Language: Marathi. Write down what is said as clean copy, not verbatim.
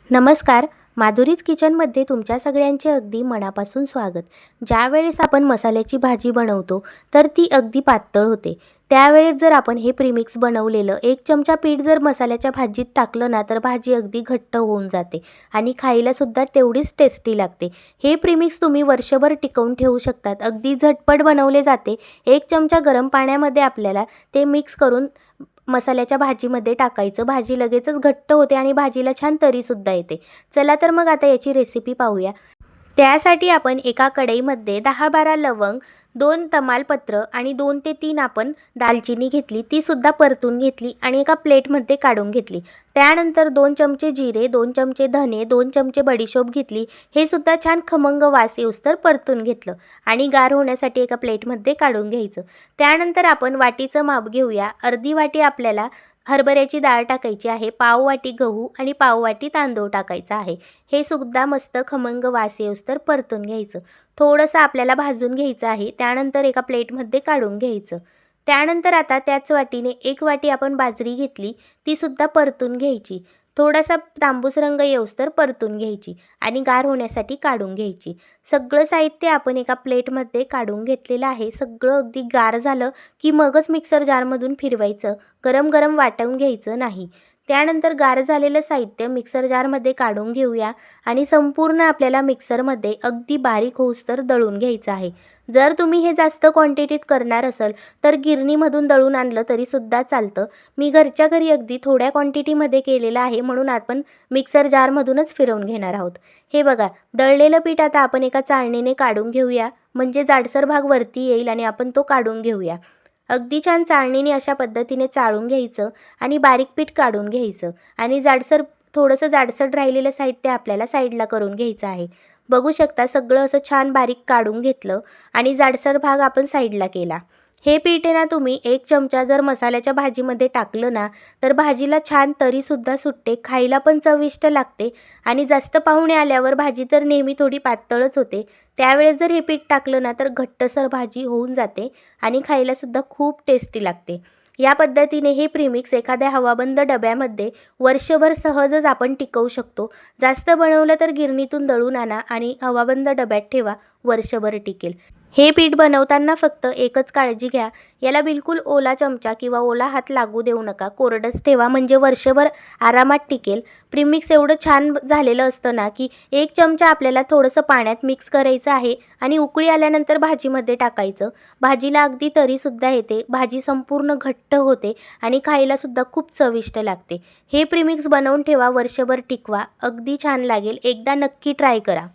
नमस्कार. माधुरीज किचनमध्ये तुमच्या सगळ्यांचे अगदी मनापासून स्वागत. ज्यावेळेस आपण मसाल्याची भाजी बनवतो तर ती अगदी पातळ होते. त्यावेळेस जर आपण हे प्रीमिक्स बनवलेलं 1 चमचा पीठ जर मसाल्याच्या भाजीत टाकलं ना तर भाजी अगदी घट्ट होऊन जाते आणि खायलासुद्धा तेवढीच टेस्टी लागते. हे प्रीमिक्स तुम्ही वर्षभर टिकवून ठेवू शकतात. अगदी झटपट बनवले जाते. 1 चमचा गरम पाण्यामध्ये आपल्याला ते मिक्स करून मसाल्याच्या भाजीमध्ये टाकायचं. भाजी लगेचच घट्ट होते आणि भाजीला छान तरीसुद्धा येते. चला तर मग आता याची रेसिपी पाहूया. त्यासाठी आपण एका कढईमध्ये 10-12 लवंग, 2 तमालपत्र आणि 2 ते 3 आपण दालचिनी घेतली. तीसुद्धा परतून घेतली आणि एका प्लेटमध्ये काढून घेतली. त्यानंतर 2 चमचे जिरे, 2 चमचे धने, 2 चमचे बडीशोप घेतली. हे सुद्धा छान खमंग वास येऊस्तर परतून घेतलं आणि गार होण्यासाठी एका प्लेटमध्ये काढून घ्यायचं. त्यानंतर आपण वाटीचं माप घेऊया. अर्धी वाटी आपल्याला हरभऱ्याची डाळ टाकायची आहे, पाव वाटी गहू आणि पाव वाटी तांदूळ टाकायचा आहे. हे सुद्धा मस्त खमंग वास येऊस्तर परतून घ्यायचं. थोडंसं आपल्याला भाजून घ्यायचं आहे. त्यानंतर एका प्लेटमध्ये काढून घ्यायचं. त्यानंतर आता त्याच वाटीने 1 वाटी आपण बाजरी घेतली. तीसुद्धा परतून घ्यायची. थोडासा तांबूस रंग येऊस्तर परतून घ्यायची आणि गार होण्यासाठी काढून घ्यायची. सगळं साहित्य आपण एका प्लेटमध्ये काढून घेतलेलं आहे. सगळं अगदी गार झालं की मगच मिक्सर जारमधून फिरवायचं. गरम गरम वाटून घ्यायचं नाही. त्यानंतर गार झालेलं साहित्य मिक्सर जारमध्ये काढून घेऊया आणि संपूर्ण आपल्याला मिक्सरमध्ये अगदी बारीक होऊस्तर दळून घ्यायचं आहे. जर तुम्ही हे जास्त क्वांटिटीत करणार असाल तर गिरणीमधून दळून आणलं तरीसुद्धा चालतं. मी घरच्या घरी अगदी थोड्या क्वांटिटीमध्ये केलेलं आहे म्हणून आपण मिक्सर जारमधूनच फिरवून घेणार आहोत. हे बघा, दळलेलं पीठ आता आपण एका चाळणीने काढून घेऊया म्हणजे जाडसर भाग वरती येईल आणि आपण तो काढून घेऊया. अगदी छान चाळणीने अशा पद्धतीने चाळून घ्यायचं आणि बारीक पीठ काढून घ्यायचं आणि थोडंसं जाडसर राहिलेलं साहित्य आपल्याला साईडला करून घ्यायचं आहे. बघू शकता सगळं असं छान बारीक काढून घेतलं आणि जाडसर भाग आपण साईडला केला. हे पीठ आहे ना तुम्ही 1 चमचा जर मसाल्याच्या भाजीमध्ये टाकलं ना तर भाजीला छान तरीसुद्धा सुटते, खायला पण चविष्ट लागते आणि जास्त पाहुणे आल्यावर भाजी तर नेहमी थोडी पातळच होते. त्यावेळेस जर हे पीठ टाकलं ना तर घट्टसर भाजी होऊन जाते आणि खायलासुद्धा खूप टेस्टी लागते. या पद्धतीने हे प्रीमिक्स एखाद्या हवाबंद डब्यामध्ये वर्षभर सहजच आपण टिकवू शकतो. जास्त बनवलं तर गिरणीतून दळून आणा आणि हवाबंद डब्यात ठेवा, वर्षभर टिकेल. हे पीठ बनवताना फक्त एकच काळजी घ्या, याला बिलकुल ओला चमचा किंवा ओला हात लागू देऊ नका. कोरडंच ठेवा म्हणजे वर्षभर आरामात टिकेल. प्रीमिक्स एवढं छान झालेलं असतं ना की 1 चमचा आपल्याला थोडंसं पाण्यात मिक्स करायचं आहे आणि उकळी आल्यानंतर भाजीमध्ये टाकायचं. भाजीला अगदी तरीसुद्धा येते, भाजी संपूर्ण घट्ट होते आणि खायलासुद्धा खूप चविष्ट लागते. हे प्रीमिक्स बनवून ठेवा, वर्षभर टिकवा, अगदी छान लागेल. एकदा नक्की ट्राय करा.